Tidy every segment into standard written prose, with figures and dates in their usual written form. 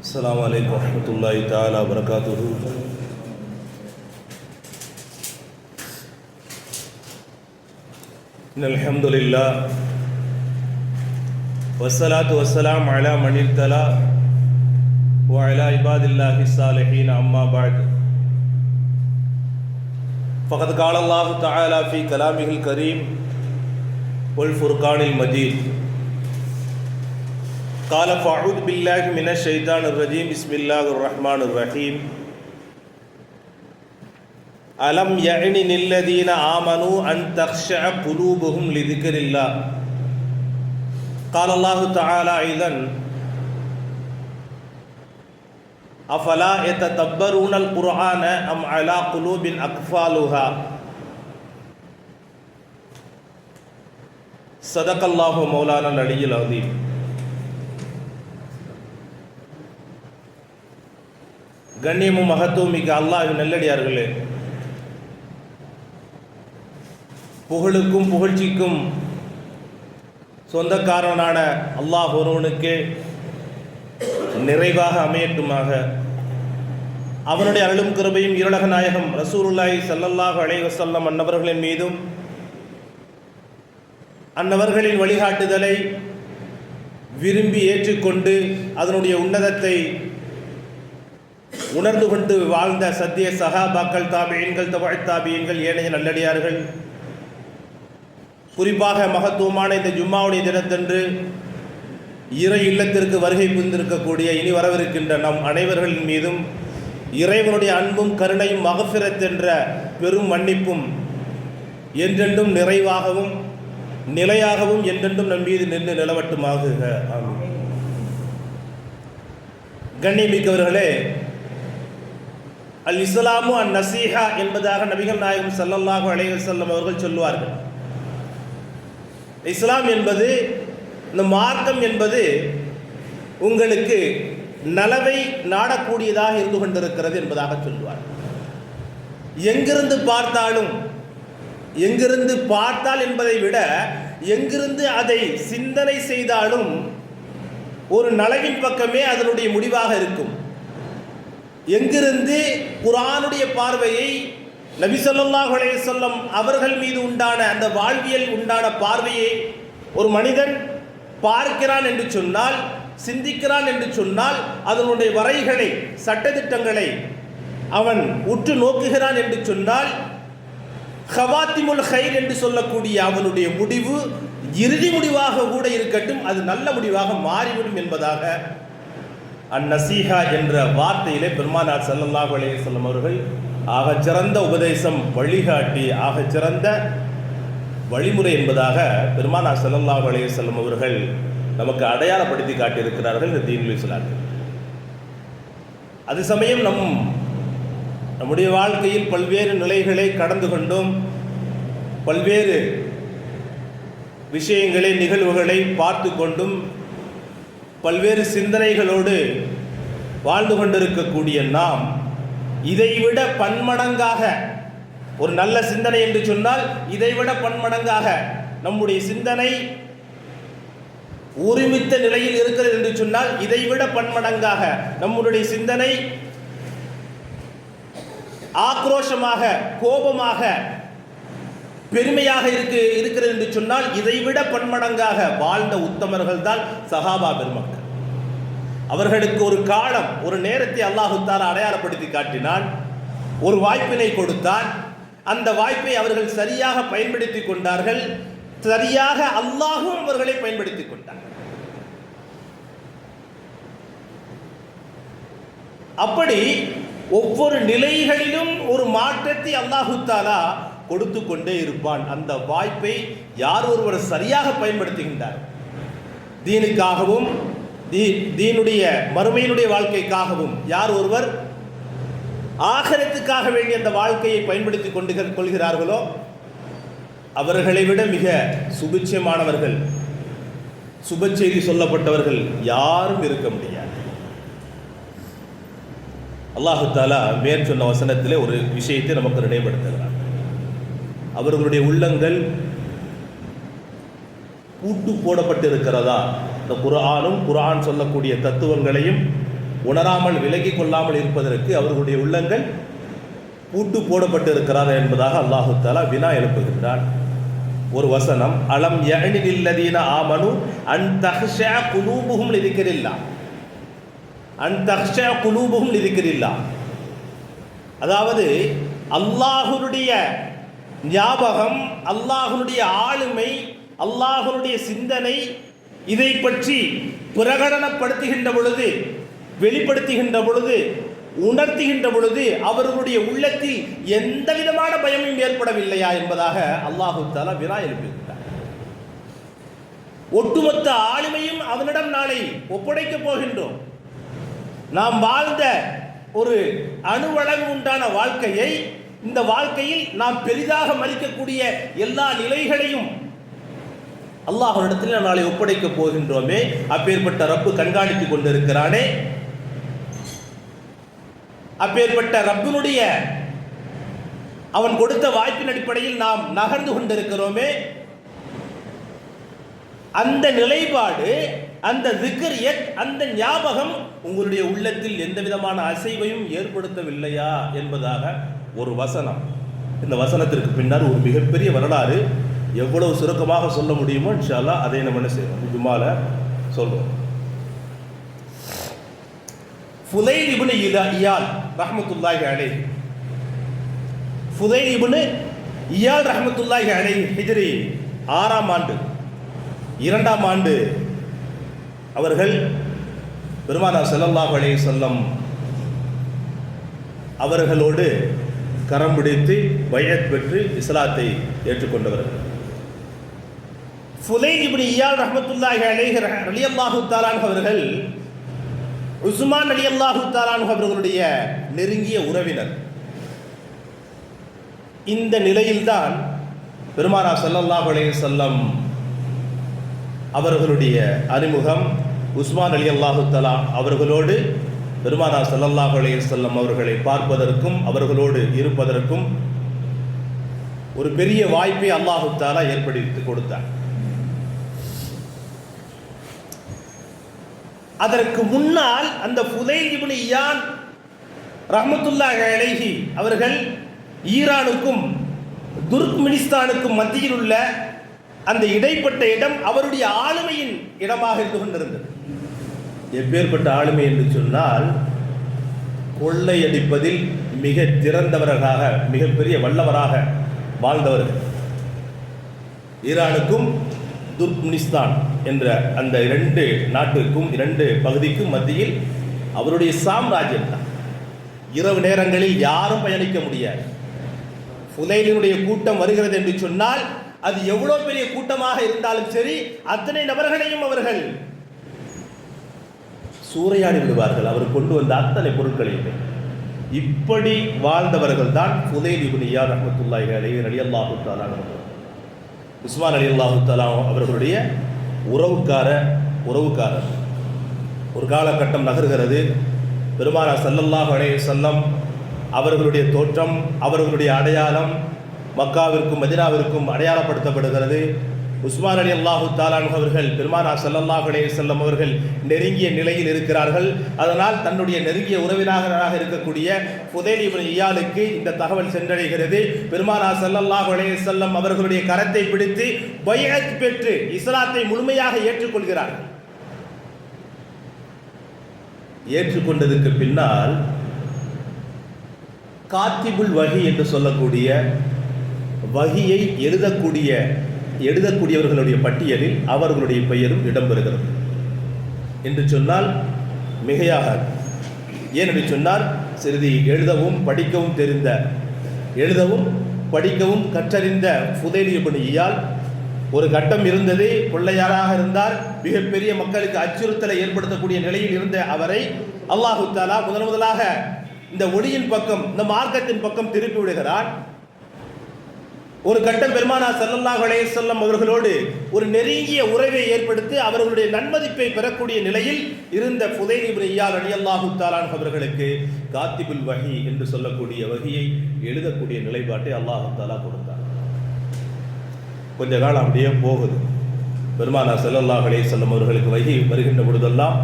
السلام عليكم ورحمة الله تعالى وبركاته. إن الحمد لله والصلاة والسلام على من ارتضى وعلى عباد الله الصالحين أما بعد فقد قال الله تعالى في كلامه الكريم والفرقان المجيد قال فأعوذ بالله من الشيطان الرجيم بسم الله الرحمن الرحيم ألم يعن للذين آمنوا أن تخشع قلوبهم لذكر الله قال الله تعالى أيضا أفلا يتدبرون القرآن أم على قلوب أقفالها صدق الله مولانا العلي العظيم. கண்ணியமும் மகத்துவம் மிக்க அல்லாஹ்வின் நல்லடியார்களே, புகழுக்கும் புகழ்ச்சிக்கும் சொந்தக்காரனான அல்லாஹ் ஒருவனுக்கே நிறைவாக அமையட்டுமாக. அவனுடைய அருளும் கிருபையும் இருளக நாயகம் ரசூலுல்லாஹி ஸல்லல்லாஹு அலைஹி வஸல்லம் அன்னவர்களின் மீதும் அன்னவர்களின் வழிகாட்டுதலை விரும்பி ஏற்றுக்கொண்டு அதனுடைய உன்னதத்தை உணர்ந்து கொண்டு வாழ்ந்த சத்திய சஹாபாக்கள், தாபியீன்கள், தபஅத் தாபியீன்கள், ஏனைய நல்லடியார்கள், குறிப்பாக மகத்துவமான இந்த ஜும்மாவுடைய தினத்தன்று இறை இல்லத்திற்கு வருகை புரிந்திருக்கக்கூடிய இனி வரவிருக்கின்ற நம் அனைவர்களின் மீதும் இறைவனுடைய அன்பும் கருணையும் மகஃபிரத் என்ற பெரும் மன்னிப்பும் என்றென்றும் நிறைவாகவும் நிலையாகவும் என்றென்றும் நம் மீது நின்று நிலவட்டுமாக. ஆமீன். கண்ணியமிக்கவர்களே, அல் இஸ்லாமு அன் நசீஹா என்பதாக நபிகள் நாயகம் ஸல்லல்லாஹு அலைஹி வஸல்லம் அவர்கள் சொல்லுவார்கள். இஸ்லாம் என்பது, இந்த மார்க்கம் என்பது உங்களுக்கு நலவை நாடக்கூடியதாக இருந்து கொண்டிருக்கிறது என்பதாக சொல்லுவார். எங்கிருந்து பார்த்தால் என்பதை விட எங்கிருந்து அதை சிந்தனை செய்தாலும் ஒரு நலவின் பக்கமே அதனுடைய முடிவாக இருக்கும். எங்கிருந்து குர்ஆனுடைய பார்வையை நபி ஸல்லல்லாஹு அலைஹி வஸல்லம் அவர்கள் மீது உண்டான அந்த வாழ்வியல் உண்டான பார்வையை ஒரு மனிதன் பார்க்கிறான் என்று சொன்னால், சிந்திக்கிறான் என்று சொன்னால், அதனுடைய வரைகளை சட்டதிட்டங்களை அவன் உற்று நோக்குகிறான் என்று சொன்னால், ஹவாத்திமுல் ஹைர் என்று சொல்லக்கூடிய அவனுடைய முடிவு இறுதி முடிவாக கூட இருக்கட்டும், அது நல்ல முடிவாக மாறிவிடும் என்பதாக அந்நசீஹா என்ற வார்த்தையிலே பெருமானார் ஸல்லல்லாஹு அலைஹி வஸல்லம் அவர்கள் ஆகச்சிறந்த உபதேசம், வழிகாட்டி, ஆகச்சிறந்த வழிமுறை என்பதாக பெருமானார் ஸல்லல்லாஹு அலைஹி வஸல்லம் அவர்கள் நமக்கு அடையாளப்படுத்தி காட்டியிருக்கிறார்கள் இந்த தீனுல் இஸ்லாம். அது சமயம் நம்முடைய வாழ்க்கையில் பல்வேறு நிலைகளை கடந்து கொண்டும் பல்வேறு விஷயங்களை, நிகழ்வுகளை பார்த்து கொண்டும் பல்வேறு சிந்தனைகளோடு வாழ்ந்து கொண்டிருக்கக்கூடிய நாம் இதைவிட பன்மடங்காக, ஒரு நல்ல சிந்தனை என்று சொன்னால் இதைவிட பன்மடங்காக நம்முடைய சிந்தனை ஒருமித்த நிலையில் இருக்கிறது என்று சொன்னால் இதைவிட பன்மடங்காக நம்முடைய சிந்தனை ஆக்ரோஷமாக, கோபமாக, பெருமையாக இருக்கிறது என்று சொன்னால் இதைவிட பன்மடங்காக வாழ்ந்த உத்தமர்கள் தான் சஹாபா பெருமக்கள். அவர்களுக்கு ஒரு காலம், ஒரு நேரத்தை அல்லாஹ் தஆலா அடையாளப்படுத்தி காட்டினான், ஒரு வாய்ப்பினை கொடுத்தான். அந்த வாய்ப்பை அவர்கள் சரியாக பயன்படுத்தி கொண்டார்கள். சரியாக அல்லாஹும் அவர்களை பயன்படுத்தி கொண்டார். அப்படி ஒவ்வொரு நிலைகளிலும் ஒரு மாற்றத்தை அல்லாஹ் தஆலா கொடுத்து கொண்டே இருப்பான். அந்த வாய்ப்பை யார் ஒருவர் சரியாக பயன்படுத்துகின்றார், தீனுக்காகவும் தீனுடைய மறுமையினுடைய வாழ்க்கைக்காகவும் யார் ஒருவர் ஆகிரத்துக்காக வேண்டிய அந்த வாழ்க்கையை பயன்படுத்தி கொள்கிறார்களோ அவர்களை விட மிக சுபிட்சமானவர்கள், சுப செய்தி சொல்லப்பட்டவர்கள் யாரும் இருக்க முடியாது. அல்லாஹு தஆலா மேற் சொன்ன வசனத்திலே ஒரு விஷயத்தை நமக்கு நினைவுபடுத்துகிறார். அவர்களுடைய உள்ளங்கள் பூட்டு போடப்பட்டிருக்கிறதா, இந்த குர்ஆனும் குர்ஆன் சொல்லக்கூடிய தத்துவங்களையும் உணராமல் விலகி கொள்ளாமல் இருப்பதற்கு அவர்களுடைய உள்ளங்கள் பூட்டு போடப்பட்டு இருக்கிறார் என்பதாக அல்லாஹு தஆலா வினா எழுப்புகின்றான். ஒரு வசனம், அலம் யஅனில்லதீன ஆமனு அன் தஹ்ஷா குலூபுஹும் லிதிக்ரில்லாஹ், அன் தஹ்ஷா குலூபுஹும் லிதிக்ரில்லாஹ். அதாவது அல்லாஹ்வுடைய ஞாபகம், அல்லாஹ்வுடைய ஆளுமை, அல்லாஹ்வுடைய சிந்தனை, இதை பற்றி பிரகடனப்படுத்துகின்ற பொழுது, வெளிப்படுத்துகின்ற பொழுது, உணர்த்துகின்ற பொழுது அவர்களுடைய உள்ளத்தில் எந்த விதமான பயமும் ஏற்படவில்லையா என்பதாக அல்லாஹு தஆலா வினா எழுப்புகிறார். ஒட்டுமொத்த ஆளுமையும் அவனிடம் நாளை ஒப்படைக்கப் போகின்றோம். நாம் வாழ்ந்த ஒரு அணுவளவு உண்டான வாழ்க்கையை, இந்த வாழ்க்கையில் நாம் பெரிதாக மதிக்கக்கூடிய எல்லா நிலைகளையும் அல்லாஹ்விடத்தில் நாளை ஒப்படைக்க போகின்றோமே. அப்பேற்பட்ட ரப்பு கண்காணித்துக் கொண்டிருக்கிறானே, அப்பேற்பட்ட ரப்பினுடைய அவன் கொடுத்த வாய்ப்பின் அடிப்படையில் நாம் நகர்ந்து கொண்டிருக்கிறோமே. அந்த நிலைப்பாடு, அந்த திக்ரியத், அந்த ஞாபகம் உங்களுடைய உள்ளத்தில் எந்த விதமான அசைவையும் ஏற்படுத்தவில்லையா என்பதாக ஒரு வசனம். இந்த வசனத்திற்கு பின்னால் ஒரு மிகப்பெரிய வரலாறு. எவ்வளவு சுருக்கமாக சொல்ல முடியுமோ இன்ஷா அல்லாஹ் அதை நம்ம என்ன செய்வோம், ஜும்மால சொல்றோம். ஃபுதைல் இப்னு இயால் ரஹ்மத்துல்லாஹி அலைஹி, ஃபுதைல் இப்னு இயால் ரஹ்மத்துல்லாஹி அலைஹி ஹிஜ்ரி 6ஆம் ஆண்டு 2ஆம் ஆண்டு அவர்கள் பெருமானார் ஸல்லல்லாஹு அலைஹி வஸல்லம் அவர்களோடு கரம் பிடித்து பைஅத் பெற்று இஸ்லாத்தை ஏற்றுக்கொண்டவர்கள். ஃபுதைல் இப்னு இயால் ரஹ்மத்துல்லாஹி அலைஹி ரலியல்லாஹு தஆலா அன்ஹு அவர்கள் உஸ்மான் ரலியல்லாஹு தஆலா அன்ஹு அவர்களுடைய நெருங்கிய உறவினர். இந்த நிலையில்தான் பெருமானார் ஸல்லல்லாஹு அலைஹி வஸல்லம் அவர்களுடைய அறிமுகம். உஸ்மான் ரலியல்லாஹு தஆலா அவர்களோடு பெருமானார் ஸல்லல்லாஹு அலைஹி வஸல்லம் அவர்களை பார்ப்பதற்கும் அவர்களோடு இருப்பதற்கும் ஒரு பெரிய வாய்ப்பை அல்லாஹ் தஆலா ஏற்படுத்தி கொடுத்தார். அதற்கு முன்னால் அந்த ஃபுதைல் இப்னு இயால் ரஹ்மத்துல்லாஹி அலைஹி அவர்கள் ஈரானுக்கும் துர்க்மெனிஸ்தானுக்கும் மத்தியில் உள்ள அந்த இடைப்பட்ட இடம் அவருடைய ஆளுமையின் இடமாக இருந்து கொண்டிருந்தது. எப்பேற்பட்ட ஆளுமை என்று சொன்னால், கொள்ளையடிப்பதில் மிக திறந்தவர்களாக, மிகப்பெரிய வல்லவராக வாழ்ந்தவர்கள். ஈரானுக்கும் துர்க்மெனிஸ்தான் என்ற அந்த 2 நாட்டுக்கும் 2 பகுதிக்கும் மத்தியில் அவருடைய சாம்ராஜ்யம் தான். இரவு நேரங்களில் யாரும் பயணிக்க முடியாது. ஃபுதைலினுடைய கூட்டம் வருகிறது என்று சொன்னால் அது எவ்வளவு பெரிய கூட்டமாக இருந்தாலும் சரி, அத்தனை நபர்களையும் அவர்கள் சூறையாடி விடுவார்கள். அவர் கொண்டு வந்த அத்தனை பொருட்களையுமே. இப்படி வாழ்ந்தவர்கள் தான் ஃபுதைல் இப்னு இயால் ரஹ்மத்துல்லாஹி அலைஹி ரலியல்லாஹு தஆலா அன்ஹு. உஸ்மான் ரலியல்லாஹு தஆலா அவர்களுடைய உறவுக்காரர். ஒரு காலகட்டம் நகர்கிறது. பெருமானார் ஸல்லல்லாஹு அலைஹி வஸல்லம் அவர்களுடைய தோற்றம், அவர்களுடைய அடையாளம் மக்காவிற்கும் மதீனாவிற்கும் அடையாளப்படுத்தப்படுகிறது. உஸ்மான் ரலியல்லாஹு தஆலா அன்ஹு அவர்கள் பெருமானார் ஸல்லல்லாஹு அலைஹி வஸல்லம் அவர்கள் நெருங்கிய நிலையில் இருக்கிறார்கள். அதனால் தன்னுடைய நெருங்கிய உறவினராக இருக்கக்கூடிய ஃபுதைல் இப்னு இயாலுக்கு இந்த தகவல் சென்றடைகிறது. பெருமானார் ஸல்லல்லாஹு அலைஹி வஸல்லம் அவர்களுடைய கரத்தை பிடித்து பைஅத் பெற்று இஸ்லாத்தை முழுமையாக ஏற்றுக்கொள்கிறார்கள். ஏற்றுக்கொண்டதற்கு பின்னால் காத்திபுல் வஹி என்று சொல்லக்கூடிய வஹியை எழுதக்கூடியவர்களுடைய பட்டியலில் அவர்களுடைய பெயரும் இடம்பெறுகிறது என்று சொன்னால் மிகையாக. ஏனென்று சொன்னால் சிறிது எழுதவும் படிக்கவும் கற்றறிந்த ஃபுதைல் இப்னு இயால் ஒரு கட்டம் இருந்தது. கொள்ளையாராக இருந்தார். மிகப்பெரிய மக்களுக்கு அச்சுறுத்தலை ஏற்படுத்தக்கூடிய நிலையில் இருந்த அவரை அல்லாஹு தஆலா முதலாக இந்த ஒளியின் பக்கம், இந்த மார்க்கத்தின் பக்கம் திருப்பி விடுகிறார். ஒரு கட்டம் பெருமானார் ஸல்லல்லாஹு அலைஹி வஸல்லம் அவர்களோடு ஒரு நெருங்கிய உறவை ஏற்படுத்தி அவர்களுடைய நன்மதிப்பை பெறக்கூடிய நிலையில் இருந்த ஃபுதைல் இப்னு இயால் ரலியல்லாஹு தஆலா அன்ஹு அவர்களுக்கு காத்திபுல் வஹி என்று சொல்லக்கூடிய வஹியை எழுதக்கூடிய நிலைப்பாட்டை அல்லாஹ் தஆலா கொடுத்தார். கொஞ்ச காலம் அப்படியே போகுது. பெருமானார் ஸல்லல்லாஹு அலைஹி வஸல்லம் அவர்களுக்கு வஹி வருகின்ற பொழுதெல்லாம்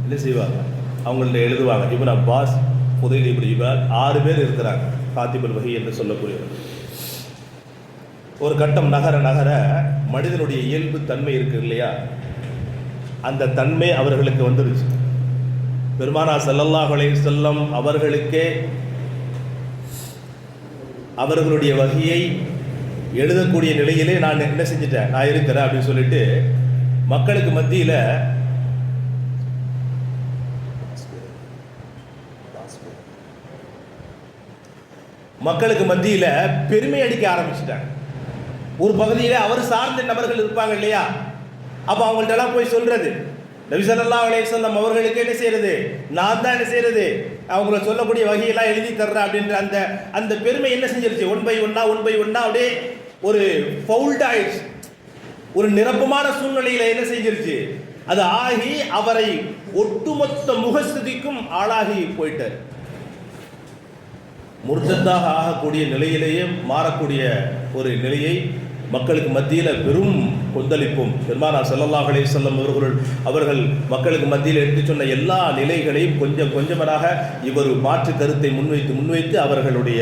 என்ன செய்வாங்க, அவங்கள்ட்ட எழுதுவாங்க. இப்னு அப்பாஸ், ஃபுதைல் இப்னு இயாத் 6 பேர் இருக்கிறாங்க காத்திபுல் வஹி என்று சொல்லக்கூடியவர். ஒரு கட்டம் நகர நகர மனிதனுடைய இயல்பு தன்மை இருக்கு இல்லையா, அந்த தன்மை அவர்களுக்கு வந்துருச்சு. பெருமானார் ஸல்லல்லாஹு அலைஹி வஸல்லம் அவர்களுக்கே அவர்களுடைய வஹியை எழுதக்கூடிய நிலையிலே நான் என்ன செஞ்சிட்டேன், நான் இருக்கிறேன் அப்படின்னு சொல்லிட்டு மக்களுக்கு மத்தியில் பெருமை அடிக்க ஆரம்பிச்சிட்டாங்க. ஒரு பகுதியில் அவர் சார்ந்த நபர்கள் இருப்பாங்க இல்லையா, அப்போ அவங்கள்ட்ட எல்லாம் போய் சொல்றது, நபி ஸல்லல்லாஹு அலைஹி வஸல்லம் அவர்களுக்கு என்ன செய்யறது, நான் தான் என்ன செய்யறது, அவங்கள சொல்லக்கூடிய வகையெல்லாம் எழுதி தர்றேன் அப்படின்ற அந்த பெருமை என்ன செஞ்சிருச்சு, ஒன் பை ஒன்னா அப்படியே ஒரு ஃபவுல்ட் ஆயிடுச்சு. ஒரு நிரப்பமான சூழ்நிலையில என்ன செஞ்சிருச்சு, அது ஆகி அவரை ஒட்டுமொத்த முகஸ்துதிக்கும் ஆளாகி போயிட்டார். முர்த்தத்தாக ஆகக்கூடிய நிலையிலேயே மாறக்கூடிய ஒரு நிலையை மக்களுக்கு மத்தியில் பெரும் கொந்தளிப்பும் பெருமானார் ஸல்லல்லாஹு அலைஹி வஸல்லம் அவர்கள் மக்களுக்கு மத்தியில் எடுத்து சொன்ன எல்லா நிலைகளையும் கொஞ்சம் கொஞ்சமாக இவர் மாற்று கருத்தை முன்வைத்து அவர்களுடைய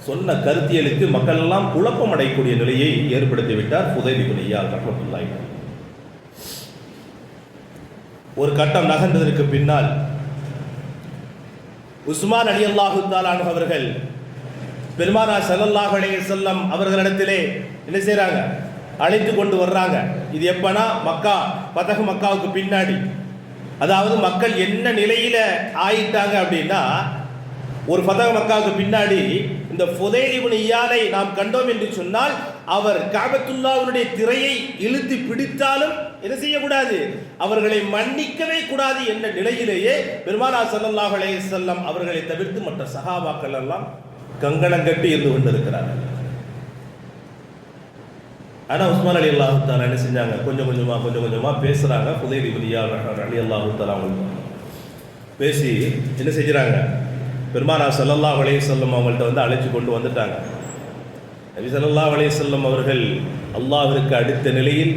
சொன்ன கருத்தியலுக்கு மக்கள் எல்லாம் குழப்பம் அடையக்கூடிய நிலையை ஏற்படுத்திவிட்டார் ஃபுதைல் இப்னு இயாத் ரஹ்மத்துல்லாஹி. ஒரு கட்டம் நகர்ந்ததற்கு பின்னால் உஸ்மான் ரலியல்லாஹு தஆலா அன்ஹு அவர்கள் பெருமானார் ஸல்லல்லாஹு அலைஹி வஸல்லம் அவர்களிடத்திலே என்ன செய்றாங்க, அழைத்து கொண்டு வர்றாங்க. இது எப்பனா ஃபதஹ் மக்காவுக்கு பின்னாடி, அதாவது மக்கள் என்ன நிலையில ஆயிட்டாங்க அப்படின்னா, ஒரு ஃபதஹ் மக்காவுக்கு பின்னாடி இந்த ஃபுதைல் இப்னு இயாதை நாம் கண்டோம் என்று சொன்னால் அவர் கஅபத்துல்லாஹ்வுடைய திரையை இழுத்து பிடித்தாலும் என்ன செய்யக்கூடாது, அவர்களை மன்னிக்கவே கூடாது என்ற நிலையிலேயே பெருமானார் ஸல்லல்லாஹு அலைஹி வஸல்லம் அவர்களை தவிர்த்து மற்ற சஹாபாக்கள் எல்லாம் கங்கணம் கட்டி இருந்து கொண்டிருக்கிறார்கள். ஆனால் உஸ்மான் ரலியல்லாஹு தஆலா என்ன செஞ்சாங்க, கொஞ்சம் கொஞ்சமா பேசுறாங்க. ஃபுதைல் இப்னு இயாத் ரலியல்லாஹு தஆலா பேசி என்ன செஞ்சுறாங்க, பெருமானார் ஸல்லல்லாஹு அலைஹி வஸல்லம் அவங்கள்ட்ட அழைச்சி கொண்டு வந்துட்டாங்க. நபி ஸல்லல்லாஹு அலைஹி வஸல்லம் அவர்கள் அல்லாஹ்விற்கு அடுத்த நிலையில்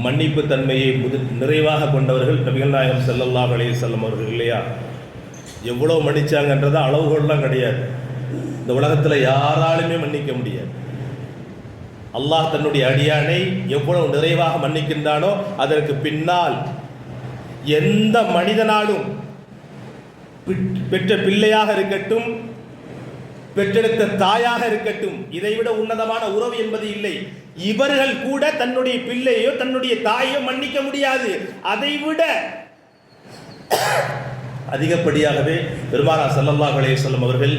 மன்னிப்பு தன்மையை நிறைவாக கொண்டவர்கள் நபிகள் நாயகம் ஸல்லல்லாஹு அலைஹி வஸல்லம் அவர்கள் இல்லையா. எவ்வளோ மன்னிச்சாங்கன்றத அளவுகோல்லாம் கிடையாது, இந்த உலகத்தில் யாராலுமே மன்னிக்க முடியாது. அல்லாஹ் தன்னுடைய அடியானை எவ்வளவு நிறைவாக மன்னிக்கின்றானோ அதற்கு பின்னால் எந்த மனிதனாலும் பெற்ற பிள்ளையாக இருக்கட்டும், பெற்றெடுத்த தாயாக இருக்கட்டும், இதைவிட உன்னதமான உறவு என்பது இல்லை. இவர்கள் கூட தன்னுடைய பிள்ளையோ தன்னுடைய தாயோ மன்னிக்க முடியாது. அதைவிட அதிகப்படியாகவே பெருமானார் ஸல்லல்லாஹு அலைஹி வஸல்லம் அவர்கள்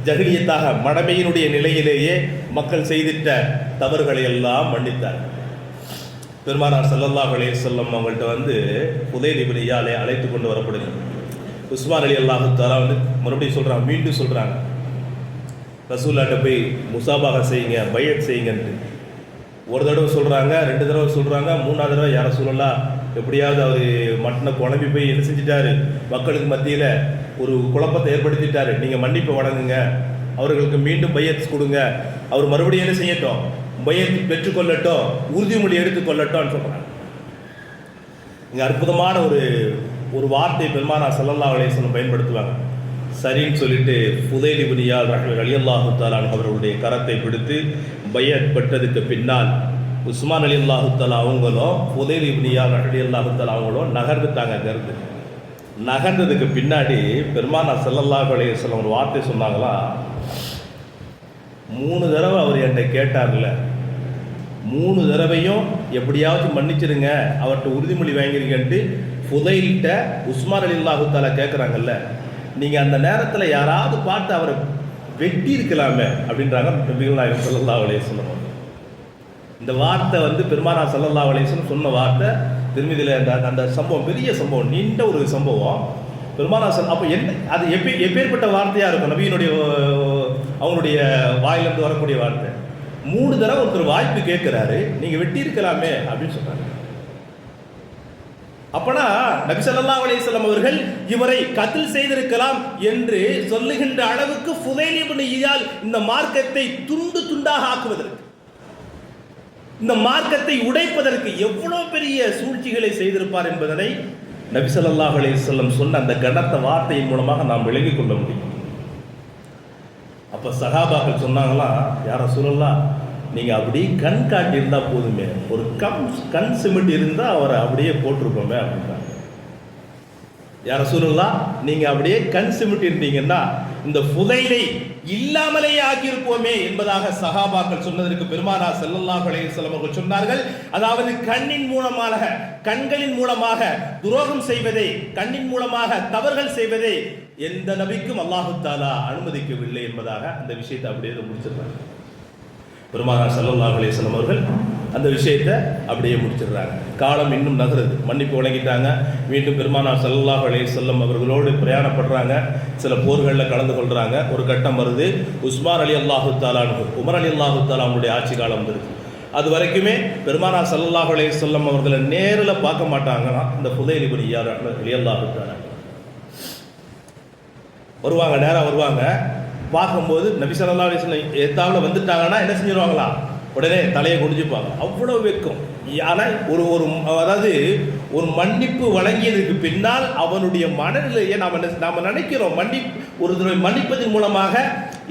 ஜஹிலியத்தாக மடமையினுடைய நிலையிலேயே மக்கள் செய்திட்ட தவறுகளை எல்லாம் மன்னித்தார். பெருமானார் ஸல்லல்லாஹு அலைஹி வஸல்லம் அவங்கள்ட்ட ஃபுதைல் இப்னு இயாதை அழைத்து கொண்டு வரப்படுகிறது. உஸ்மான் ரலியல்லாஹு தஆலா மறுபடியும் சொல்றாங்க, மீண்டும் சொல்றாங்க, ரசூலுல்லாஹ்ட்ட போய் முசாபாஹா செய்யுங்க, பையத் செய்யுங்கன்ட்டு. ஒரு தடவை சொல்றாங்க, 2 தடவை சொல்றாங்க, 3ஆவது தடவை யா ரசூலல்லாஹ் எப்படியாவது அவர் மட்டனை குழம்பி போய் என்ன செஞ்சிட்டாரு, மக்களுக்கு மத்தியில் ஒரு குழப்பத்தை ஏற்படுத்திட்டாரு, நீங்கள் மன்னிப்பை வழங்குங்க, அவர்களுக்கு மீண்டும் பையத் கொடுங்க, அவர் மறுபடியும் என்ன செய்யட்டும், பையத் பெற்றுக்கொள்ளட்டும், உறுதிமொழி எடுத்துக்கொள்ளட்டும் சொல்கிறாங்க. இங்கே அற்புதமான ஒரு வார்த்தை பெருமானார் ஸல்லல்லாஹு அலைஹி வஸல்லம் பயன்படுத்துவாங்க. சரின்னு சொல்லிட்டு ஃபுதைல் இப்னு இயாத் ரலியல்லாஹு தஆலா அவர்களுடைய கரத்தை பிடித்து பையத் பெற்றதுக்கு பின்னால் உஸ்மான் ரலியல்லாஹு தஆலா அவங்களும் ஃபுதைல் இப்னு இயாத் ரலியல்லாஹு தஆலா அவங்களும் நகர்ந்துட்டாங்க. அங்கேருந்து நகர்ந்ததுக்கு பின்னாடி பெருமானார் ஸல்லல்லாஹு அலைஹி வஸல்லம் ஒரு வார்த்தை சொன்னாங்களா, 3 தடவை அவர் என்கிட்ட கேட்டார்ல, 3 தடவையும் எப்படியாவது மன்னிச்சிருங்க, அவர்கிட்ட உறுதிமொழி வாங்கிருக்கன்ட்டு ஃபுதைல்கிட்ட உஸ்மான் ரலியல்லாஹு தஆலா கேட்குறாங்கல்ல, நீங்கள் அந்த நேரத்தில் யாராவது பார்த்து அவரை வெட்டி இருக்கலாமே அப்படின்றாங்க நபிகள் நாயகம் ஸல்லல்லாஹு அலைஹி வஸல்லம். இந்த வார்த்தை பெருமானார் ஸல்லல்லாஹு அலைஹி வஸல்லம் சொன்ன வார்த்தை. திருமதியில் அந்த சம்பவம் பெரிய சம்பவம், நீண்ட ஒரு சம்பவம். பெருமானார் அப்போ என்ன அது எப்பேற்பட்ட வார்த்தையாக இருக்கும், நபியினுடைய அவங்களுடைய வாயிலிருந்து வரக்கூடிய வார்த்தை. 3 தடவை ஒருத்தர் வாய்ப்பு கேட்குறாரு, நீங்கள் வெட்டி இருக்கலாமே அப்படின்னு சொல்கிறாங்க. அப்பனா நபி ஸல்லல்லாஹு அலைஹி வஸல்லம் அவர்கள் இவரை கத்ல் செய்திருக்கலாம் என்று சொல்லுகின்ற அளவுக்கு ஃபுதைல் இப்னு இயாத் இந்த மார்க்கத்தை துண்டு துண்டாக ஆக்குவதற்கு, இந்த மார்க்கத்தை உடைப்பதற்கு எவ்வளவு பெரிய சூழ்ச்சிகளை செய்திருப்பார் என்பதனை நபி ஸல்லல்லாஹு அலைஹி வஸல்லம் சொன்ன அந்த கனத்த வார்த்தையின் மூலமாக நாம் விளங்கிக் கொள்ள முடியும். அப்போ சஹாபாக்கள் சொன்னாங்களாம், யார் ரசூலல்லாஹ், நீங்கள் அப்படியே கண் காட்டி இருந்தால் போதுமே, ஒரு கண் சிமிட்டி இருந்தால் அவரை அப்படியே போட்டிருப்போமே அப்படின்றாங்க. யார் ரசூலல்லாஹ், நீங்கள் அப்படியே கண் சிமிட்டி இருந்தீங்கன்னா இந்த ஃபுதைலை இல்லாமலேயே ஆக்கியிருப்போமே என்பதாக சஹாபாக்கள் சொன்னதற்கு பெருமானார் ஸல்லல்லாஹு அலைஹி வஸல்லம் அவர்கள் சொன்னார்கள், அதாவது கண்களின் மூலமாக துரோகம் செய்வதை, கண்ணின் மூலமாக தவறுகள் செய்வதை எந்த நபிக்கும் அல்லாஹு தஆலா அனுமதிக்கவில்லை என்பதாக அந்த விஷயத்தை அப்படியே முடிச்சிடுறாங்க. பெருமானார் ஸல்லல்லாஹு அலைஹி வஸல்லம் அவர்கள் அந்த விஷயத்தை அப்படியே முடிச்சிடுறாங்க. காலம் இன்னும் நகருது, மன்னிப்பு வழங்கிட்டாங்க. மீண்டும் பெருமானார் ஸல்லல்லாஹு அலைஹி வஸல்லம் அவர்களோடு பிரயாணப்படுறாங்க, சில போர்களில் கலந்து கொள்றாங்க. ஒரு கட்டம் வருது, உஸ்மான் ரலியல்லாஹு தஆலா அன்ஹு, உமர் ரலியல்லாஹு தஆலா அவங்களுடைய ஆட்சி காலம் வந்துருக்கு. அது வரைக்குமே பெருமானார் ஸல்லல்லாஹு அலைஹி வஸல்லம் அவர்களை நேரில் பார்க்க மாட்டாங்கன்னா இந்த ஃபுதைல் இப்னு இயாத் ரலியல்லாஹு தஆலா வருவாங்க, நேராக வருவாங்க. பார்க்கும்போது நபி ஸல்லல்லாஹு அலைஹி வஸல்லம் எத்தாவில் வந்துட்டாங்கன்னா என்ன செஞ்சிருவாங்களா, உடனே தலையை குனிஞ்சுப்பாங்க. அவ்வளோ வெக்கம். ஆனால் அதாவது ஒரு மன்னிப்பு வழங்கியதுக்கு பின்னால் அவனுடைய மனநிலையை நாம் நினைக்கிறோம், ஒருவரை மன்னிப்பதன் மூலமாக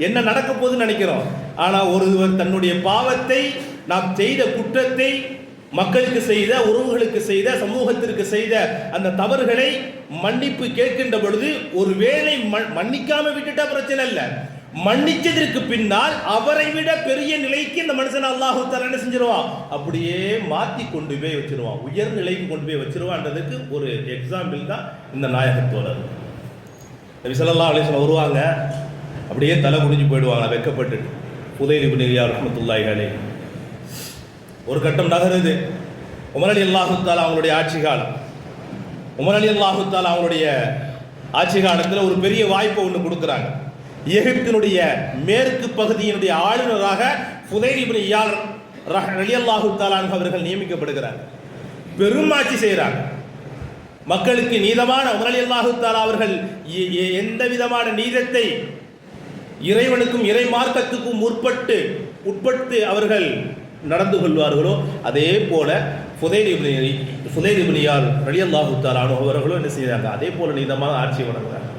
என்ன நடக்க போகுதுன்னு நினைக்கிறோம். ஆனால் ஒருவர் தன்னுடைய பாவத்தை, நாம் செய்த குற்றத்தை, மக்களுக்கு செய்த, உறவுகளுக்கு செய்த, சமூகத்திற்கு செய்த அந்த தவறுகளை மன்னிப்பு கேட்கின்ற பொழுது ஒருவேளை மன்னிக்காம விட்டுட்டா பிரச்சனை இல்லை, மன்னிச்சதற்கு பின்னால் அவரை விட பெரிய நிலைக்கு இந்த மனுஷன் அல்லாஹ் தஆலா என்ன செஞ்சிருவான், அப்படியே மாற்றி கொண்டு போய் வச்சிருவான், உயர் நிலைக்கு கொண்டு போய் வச்சிருவான்றதுக்கு ஒரு எக்ஸாம்பிள் தான் இந்த நாயகத்தோழர். நபி ஸல்லல்லாஹு அலைஹி வஸல்லம் வருவாங்க, அப்படியே தலை குனிஞ்சு போயிடுவாங்க வெக்கப்பட்டு. ஃபுதைல் இப்னு இயாத் ரஹ்மத்துல்லாஹி அலைஹி. ஒரு கட்டம் நகருது. உமர் ரலியல்லாஹு தஆலா அவங்களுடைய ஆட்சி காலம். உமர் ரலியல்லாஹு தஆலா அவங்களுடைய ஆட்சி காலத்தில் ஒரு பெரிய வாய்ப்பை ஒன்று கொடுக்குறாங்க. எகிப்தினுடைய மேற்கு பகுதியினுடைய ஆளுநராக ஃபுதைல் இப்னு இயாத் ரலியல்லாஹு தஆலா அவர்கள் நியமிக்கப்படுகிறார். பெரும் ஆட்சி செய்கிறாங்க. மக்களுக்கு நீதமான உமர் ரலியல்லாஹு தஆலா அவர்கள் எந்த விதமான நீதத்தை இறைவனுக்கும் இறை மார்க்கத்துக்கும் உட்பட்டு அவர்கள் நடந்து கொள்வார்களோ அதே போல ஃபுதைல் இப்னு இயாத் ரலியல்லாஹு தஆலா அவர்களும் என்ன செய்கிறாங்க, அதே போல நீதமான ஆட்சி வழங்குறாங்க.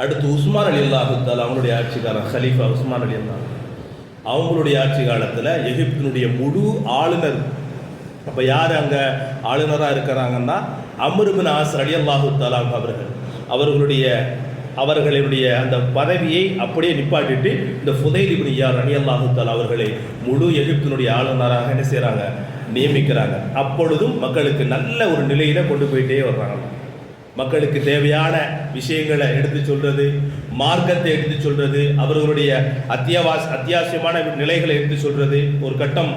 அடுத்து உஸ்மான் ரலியல்லாஹு தஆலா அவங்களுடைய ஆட்சி காலம், ஹலீஃபா உஸ்மான் ரலியல்லாஹு அவங்களுடைய ஆட்சி காலத்தில் எகிப்தினுடைய முழு ஆளுநர், அப்போ யார் அங்கே ஆளுநராக இருக்கிறாங்கன்னா அம்ர் இப்னு ஆஸ் ரலியல்லாஹு தஆலா அவர்களுடைய அந்த பதவியை அப்படியே நிப்பாட்டிட்டு இந்த ஃபுதைல் இப்னு இயாத் ரலியல்லாஹு தஆலா அவர்களை முழு எகிப்தினுடைய ஆளுநராக என்ன செய்கிறாங்க, நியமிக்கிறாங்க. அப்பொழுதும் மக்களுக்கு நல்ல ஒரு நிலையில கொண்டு போயிட்டே வர்றாங்க. மக்களுக்கு தேவையான விஷயங்களை எடுத்து சொல்றது, மார்க்கத்தை எடுத்து சொல்றது, அவர்களுடைய அத்தியாவசியமான நிலைகளை எடுத்து சொல்றது. ஒரு கட்டம்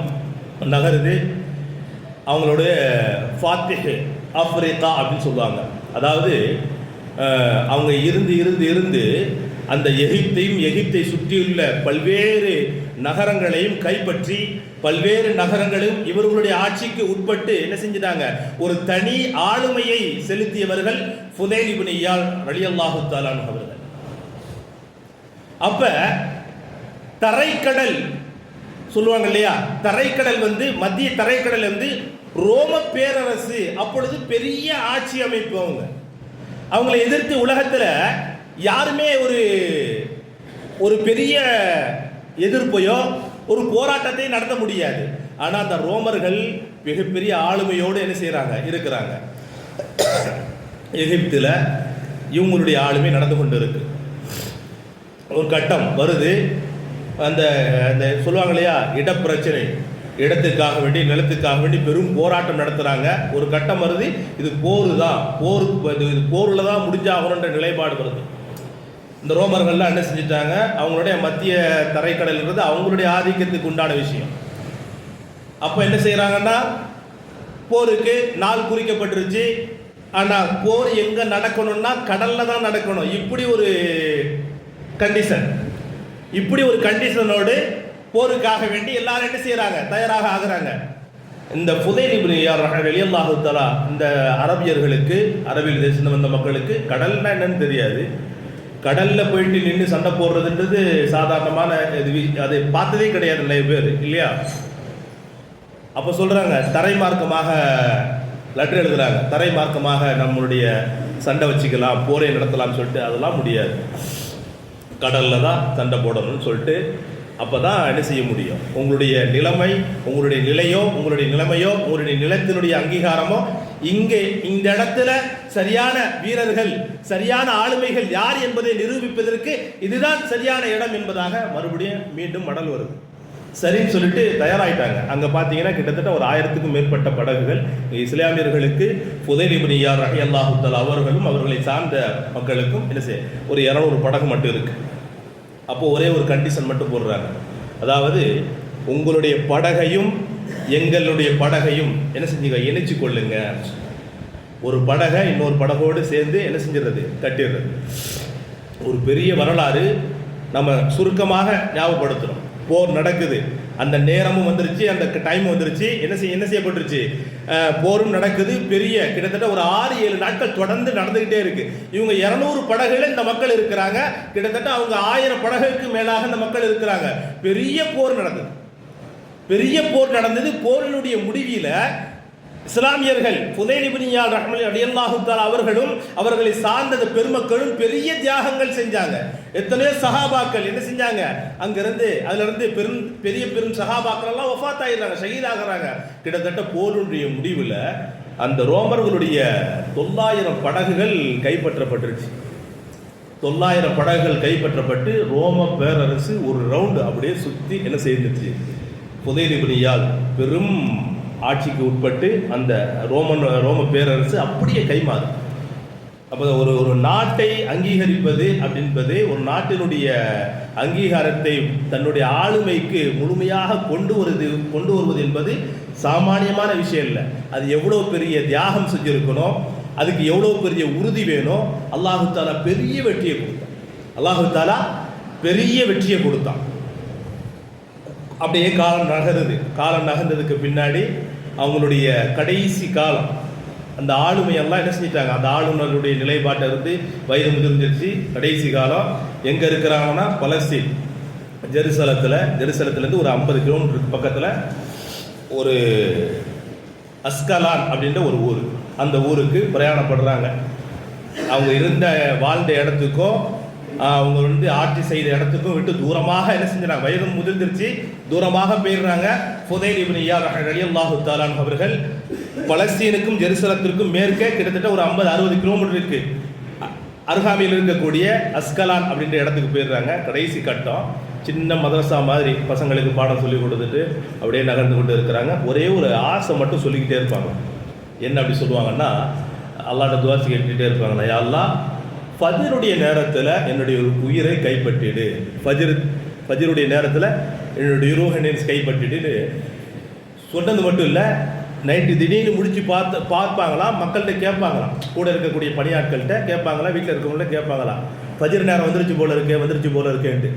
நகருது. அவங்களுடைய ஃபாத்திஹ் ஆஃப்ரிகா அப்படின்னு சொல்லுவாங்க. அதாவது அவங்க இருந்து அந்த எகிப்தை சுற்றியுள்ள பல்வேறு நகரங்களையும் கைப்பற்றி, பல்வேறு நகரங்களும் இவர்களுடைய ஆட்சிக்கு உட்பட்டு என்ன செஞ்சிட்டாங்க, ஒரு தனி ஆளுமையை செலுத்தியவர்கள் ஃபுதைல் இப்னு இயாத் ரலியல்லாஹு தஆலா அவர்கள். அப்ப தரைக்கடல் சொல்லுவாங்க இல்லையா, தரைக்கடல் மத்திய தரைக்கடல் ரோம பேரரசு அப்பொழுது பெரிய ஆட்சி அமைப்பு. அவங்களை எதிர்த்து உலகத்தில் யாருமே ஒரு பெரிய எதிர்ப்பையோ ஒரு போராட்டத்தை நடத்த முடியாது. ஆனால் அந்த ரோமர்கள் மிகப்பெரிய ஆளுமையோடு என்ன செய்கிறாங்க, இருக்கிறாங்க. எகிப்தில் இவங்களுடைய ஆளுமை நடந்து கொண்டு இருக்கு. ஒரு கட்டம் வருது, அந்த சொல்லுவாங்க இல்லையா, இடப்பிரச்சனை, இடத்துக்காக வேண்டி, நிலத்துக்காக வேண்டி பெரும் போராட்டம் நடத்துகிறாங்க. ஒரு கட்டம் வருது, இது போர் தான், போரில் தான் முடிஞ்சாகணுன்ற நிலைப்பாடு வருது. இந்த ரோமர்கள்லாம் என்ன செஞ்சிட்டாங்க, அவங்களுடைய மத்திய தரைக்கடல்ன்றது அவங்களுடைய ஆதிக்கத்துக்கு உண்டான விஷயம். அப்போ என்ன செய்கிறாங்கன்னா, போருக்கு நாள் குறிக்கப்பட்டுருச்சு. ஆனால் போர் எங்கே நடக்கணும்னா கடலில் தான் நடக்கணும். இப்படி ஒரு கண்டிஷனோடு போருக்காக வேண்டி எல்லாரும் என்ன செய்கிறாங்க, தயாராக ஆகுறாங்க. இந்த ஃபுதைல் இப்னு இயாத் ரலியல்லாஹு தஆலா இந்த அரபியல் தேசம் வந்த மக்களுக்கு கடல்னா என்னன்னு தெரியாது. கடலில் போயிட்டு நின்று சண்டை போடுறதுன்றது சாதாரணமான அதை பார்த்ததே கிடையாது நிறைய பேர் இல்லையா. அப்போ சொல்கிறாங்க, தரை மார்க்கமாக லெட்டர் எழுதுறாங்க, தரை மார்க்கமாக நம்மளுடைய சண்டை வச்சுக்கலாம், போரை நடத்தலாம்னு சொல்லிட்டு. அதெல்லாம் முடியாது, கடலில் தான் சண்டை போடணும்னு சொல்லிட்டு. அப்போ தான் என்ன செய்ய முடியும்? உங்களுடைய நிலைமை, உங்களுடைய நிலையோ, உங்களுடைய நிலைமையோ, உங்களுடைய நிலத்தினுடைய அங்கீகாரமோ, இங்கே இந்த இடத்துல சரியான வீரர்கள், சரியான ஆளுமைகள் யார் என்பதை நிரூபிப்பதற்கு இதுதான் சரியான இடம் என்பதாக மறுபடியும் மீண்டும் மடல் வருது. சரின்னு சொல்லிட்டு தயாராயிட்டாங்க. அங்கே பார்த்தீங்கன்னா கிட்டத்தட்ட ஒரு 1000க்கும் மேற்பட்ட படகுகள் இஸ்லாமியர்களுக்கு ஃபுதைல் இப்னு இயாத் ரலியல்லாஹு தஆலா அவர்களும் அவர்களை சார்ந்த மக்களுக்கும் என்ன செய்ய ஒரு 200 படகு மட்டும் இருக்கு. அப்போது ஒரே ஒரு கண்டிஷன் மட்டும் போடுறாங்க, அதாவது உங்களுடைய படகையும் எங்களுடைய படகையும் என்ன செஞ்சுக்க இணைச்சு கொள்ளுங்க. ஒரு படகை இன்னொரு படகோடு சேர்ந்து என்ன செஞ்சிடறது, கட்டிடுறது. ஒரு பெரிய வரலாறு நம்ம சுருக்கமாக ஞாபகப்படுத்துகிறோம். போர் நடக்குது, அந்த நேரமும் வந்துருச்சு, அந்த டைம் வந்துருச்சு, என்ன செய்யப்பட்டுருச்சு, போரும் நடக்குது. பெரிய கிட்டத்தட்ட ஒரு 6-7 நாட்கள் தொடர்ந்து நடந்துகிட்டே இருக்கு. இவங்க 200 படகுல இந்த மக்கள் இருக்கிறாங்க, கிட்டத்தட்ட அவங்க 1000 படகுக்கு மேலாக இந்த மக்கள் இருக்கிறாங்க. பெரிய போர் நடந்தது. போரினுடைய முடிவில இஸ்லாமியர்கள் ஃபுதைல் இப்னு இயாத் ரலியல்லாஹு தஆலா அவர்களும் அவர்களை சார்ந்த பெருமக்களும் பெரிய தியாகங்கள் செஞ்சாங்க. எத்தனையோ சஹாபாக்கள் என்ன செஞ்சாங்க, அதிலிருந்து பெரும் சஹாபாக்கள் எல்லாம் வஃபாத் ஆயிடுறாங்க, ஷஹீத் ஆகுறாங்க. கிட்டத்தட்ட போருடைய முடிவில் அந்த ரோமர்களுடைய 900 படகுகள் கைப்பற்றப்பட்டுருச்சு. 900 படகுகள் கைப்பற்றப்பட்டு ரோம பேரரசு ஒரு ரவுண்டு அப்படியே சுற்றி என்ன செய்துச்சு, ஃபுதைல் இப்னு இயாத் பெரும் ஆட்சிக்கு உட்பட்டு அந்த ரோம பேரரசு அப்படியே கைமாறு. அப்போ ஒரு நாட்டை அங்கீகரிப்பது அப்படின்பது, ஒரு நாட்டினுடைய அங்கீகாரத்தை தன்னுடைய ஆளுமைக்கு முழுமையாக கொண்டு வருவது என்பது சாமானியமான விஷயம் இல்லை. அது எவ்வளோ பெரிய தியாகம் செஞ்சிருக்கணும், அதுக்கு எவ்வளோ பெரிய உறுதி வேணும். அல்லாஹு தாலா பெரிய வெற்றியை கொடுத்தான். அப்படியே காலம் நகர்ந்ததுக்கு பின்னாடி அவங்களுடைய கடைசி காலம், அந்த ஆளுமையெல்லாம் என்ன செஞ்சிட்டாங்க, அந்த ஆளுநருடைய நிலைப்பாட்டை இருந்து வயது முதிர்ந்துருச்சு. கடைசி காலம் எங்கே இருக்கிறாங்கன்னா பலஸ்தீன், ஜெருசலத்துலேருந்து ஒரு 50 கிலோமீட்டருக்கு பக்கத்தில் ஒரு அஸ்கலான் அப்படின்ற ஒரு ஊர், அந்த ஊருக்கு பிரயாணப்படுறாங்க. அவங்க வாழ்ந்த இடத்துக்கும் அவங்க ஆட்சி செய்த இடத்துக்கும் விட்டு தூரமாக என்ன செஞ்சாங்க, வயது முதிர்ந்துருச்சு, தூரமாக போயிடுறாங்க. ஃபுதைல் இப்னு இயாத் ரலியல்லாஹு தஆலா அவர்கள் பலஸ்தீனுக்கும் ஜெருசலத்திற்கும் மேற்கே கிட்டத்தட்ட ஒரு 50-60 கிலோமீட்டருக்கு அருகாமையில் இருக்கக்கூடிய அஸ்கலான் அப்படின்ற இடத்துக்கு போயிடுறாங்க. கடைசி கட்டம், சின்ன மதரசா மாதிரி பசங்களுக்கு பாடம் சொல்லி கொடுத்துட்டு அப்படியே நகர்ந்து கொண்டு இருக்கிறாங்க. ஒரே ஒரு ஆசை மட்டும் சொல்லிக்கிட்டே இருப்பாங்க. என்ன அப்படி சொல்லுவாங்கன்னா, அல்லாஹ்ட்ட துஆ கேட்டுகிட்டே இருப்பாங்களா, யா அல்லாஹ் ஃபஜ்ருடைய நேரத்தில் என்னுடைய உயிரை கைப்பற்றிடு, ஃபஜ்ருடைய நேரத்தில் என்னுடைய ரூஹனை கைப்பற்றிடு சொன்னது மட்டும் இல்லை, நைட்டு திடீர்னு முடிச்சு பார்ப்பாங்களாம், மக்கள்கிட்ட கேட்பாங்களாம், கூட இருக்கக்கூடிய பணியாட்கள்கிட்ட கேட்பாங்களா, வீட்டில் இருக்கவங்கள்ட்ட கேட்பாங்களாம், ஃபஜ்ர் நேரம் வந்துருச்சு போல இருக்கேன்ட்டு.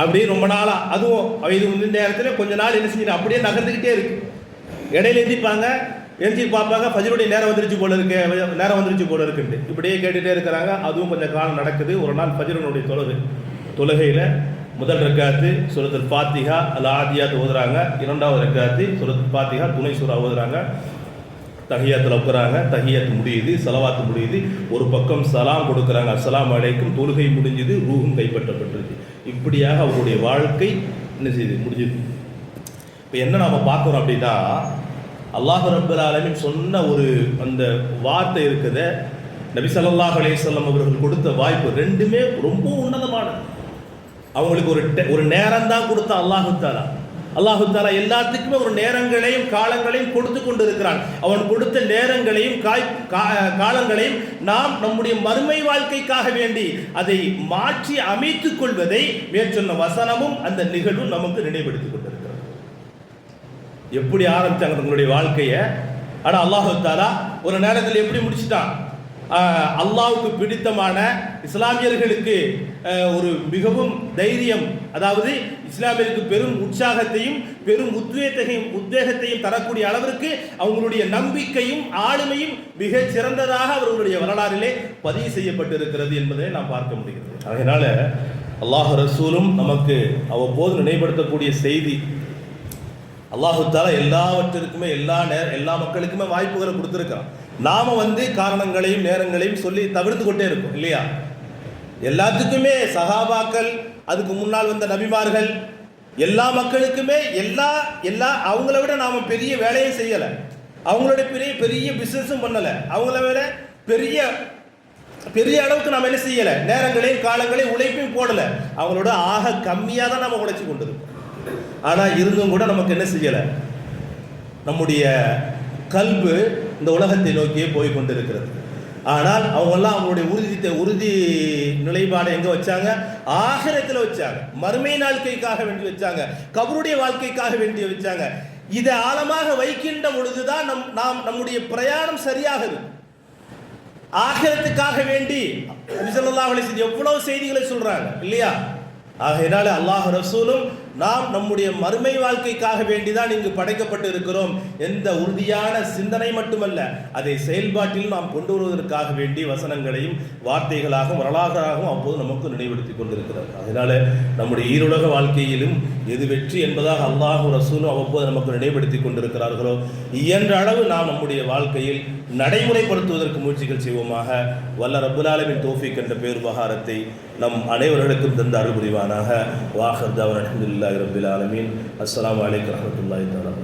அப்படியே ரொம்ப நாளாக, அதுவும் இது இந்த நேரத்தில் கொஞ்ச நாள் என்ன செஞ்சு அப்படியே நகர்ந்துக்கிட்டே இருக்கு. இடையில எந்திரிச்சு பார்ப்பாங்க, ஃபஜ்ருடைய நேரம் வந்துருச்சு போல இருக்குன்ட்டு இப்படியே கேட்டுகிட்டே இருக்கிறாங்க. அதுவும் கொஞ்சம் காலம் நடக்குது. ஒரு நாள் ஃபஜ்ருடைய தொழுகையில் முதல் ரக்காத்து சூரத்துல் ஃபாத்திஹா அல் ஆதியாத் ஓதுறாங்க, 2வது ரக்காத்து சூரத்துல் ஃபாத்திஹா துணை சூரா ஓதுறாங்க, தஹியாத்தில் உட்குறாங்க, தஹியாத் முடியுது, சலவாத்து முடியுது, ஒரு பக்கம் சலாம் கொடுக்குறாங்க, அஸ்ஸலாமு அலைக்கும், தொழுகை முடிஞ்சுது, ரூஹும் கைப்பற்றப்பட்டிருக்கு. இப்படியாக அவருடைய வாழ்க்கை என்ன செய்யுது, முடிஞ்சுது. இப்போ என்ன நாம் பார்க்குறோம் அப்படின்னா, அல்லாஹ் ரப்பல் ஆலமீன் சொன்ன அந்த வார்த்தை இருக்குது, நபி ஸல்லல்லாஹு அலைஹி வஸல்லம் அவர்கள் கொடுத்த வாய்ப்பு ரெண்டுமே ரொம்ப உன்னதமானது. அவங்களுக்கு ஒரு நேரம் தான் கொடுத்த அல்லாஹு தாலா எல்லாத்துக்குமே ஒரு நேரங்களையும் காலங்களையும் கொடுத்து கொண்டு இருக்கிறான். அவன் கொடுத்த நேரங்களையும் காலங்களையும் நாம் நம்முடைய மறுமை வாழ்க்கைக்காக வேண்டி அதை மாற்றி அமைத்துக் கொள்வதை மேற்சொன்ன வசனமும் அந்த நிகழ்வும் நமக்கு நினைவுபடுத்திக் கொண்டிருக்கிறது. எப்படி ஆரம்பித்தாங்க தங்களுடைய வாழ்க்கையை, ஆனால் அல்லாஹு தாலா ஒரு நேரத்தில் எப்படி முடிச்சுட்டான். அல்லாஹ்வுக்கு பிடித்தமான இஸ்லாமியர்களுக்கு ஒரு மிகவும் தைரியம், அதாவது இஸ்லாமியருக்கு பெரும் உற்சாகத்தையும் பெரும் உத்வேகத்தையும் தரக்கூடிய அளவிற்கு அவங்களுடைய நம்பிக்கையும் ஆளுமையும் மிக சிறந்ததாக அவர்களுடைய வரலாறிலே பதிவு செய்யப்பட்டிருக்கிறது என்பதை நாம் பார்க்க முடிகிறது. அதனால அல்லாஹ் ரசூலும் நமக்கு அவ்வப்போது நினைவுபடுத்தக்கூடிய செய்தி, அல்லாஹு தாலா எல்லாவற்றிற்குமே எல்லா மக்களுக்குமே வாய்ப்புகளை கொடுத்துருக்கான். நாம காரணங்களையும் நேரங்களையும் சொல்லி தவிர்த்து கொண்டே இருக்கும் இல்லையா? எல்லாத்துக்குமே சஹாபாக்கள், அதுக்கு முன்னால் வந்த நபிமார்கள், எல்லா மக்களுக்குமே எல்லா அவங்கள விட நாம பெரிய வேலையும் செய்யலை, அவங்களோட பெரிய பிசினஸும் பண்ணலை, அவங்கள விட பெரிய அளவுக்கு நாம் என்ன செய்யலை, நேரங்களையும் காலங்களையும் உழைப்பையும் போடலை, அவங்களோட ஆக கம்மியாக தான் நம்ம உழைச்சி கொண்டு இருக்கோம். ஆனால் இருந்தும் கூட நமக்கு என்ன செய்யலை, நம்முடைய கல்பு இந்த உலகத்தை நோக்கியே போய் கொண்டு இருக்கிறது. ஆனால் அவங்கெல்லாம் அவங்களுடைய உறுதி நிலைப்பாடை எங்கே வச்சாங்க? ஆகிரத்தில் வச்சாங்க, மறுமை வாழ்க்கைக்காக வேண்டி வச்சாங்க, கபருடைய வாழ்க்கைக்காக வேண்டி வச்சாங்க. இதை ஆழமாக வைக்கின்ற பொழுதுதான் நம்முடைய பிரயாணம் சரியாக இருக்கும். ஆகிரத்துக்காக வேண்டி நபி ஸல்லல்லாஹு அலைஹி வஸல்லம் எவ்வளவு செய்திகளை சொல்றாங்க இல்லையா? ஆகையினால அல்லாஹ் ரசூலும் நாம் நம்முடைய மறுமை வாழ்க்கைக்காக வேண்டிதான் இங்கு படைக்கப்பட்டு இருக்கிறோம் எந்த உறுதியான சிந்தனை மட்டுமல்ல, அதை செயல்பாட்டில் நாம் கொண்டு வருவதற்காக வேண்டி வசனங்களையும் வார்த்தைகளாகவும் வரலாறாகவும் அப்போது நமக்கு நினைவுபடுத்தி கொண்டிருக்கிறார். அதனால நம்முடைய ஈருலக வாழ்க்கையிலும் எது வெற்றி என்பதாக அல்லாஹ் ரசூலும் அவ்வப்போது நமக்கு நினைவுபடுத்தி கொண்டிருக்கிறார்களோ இயன்ற அளவு நாம் நம்முடைய வாழ்க்கையில் நடைமுறைப்படுத்துவதற்கு முயற்சிகள் செய்வோமாக. வல்ல ரப்புல் ஆலமீன் தௌஃபீக் என்ற பேருபகாரத்தை நம் அனைவர்களுக்கும் தந்த அருள் புரிவானாக. வாஹர் தஅவானா அல்ஹம்துலில்லாஹி ரப்பில் ஆலமீன். அஸ்ஸலாமு அலைக்கும் வரஹ்மத்துல்லாஹி தஆலா.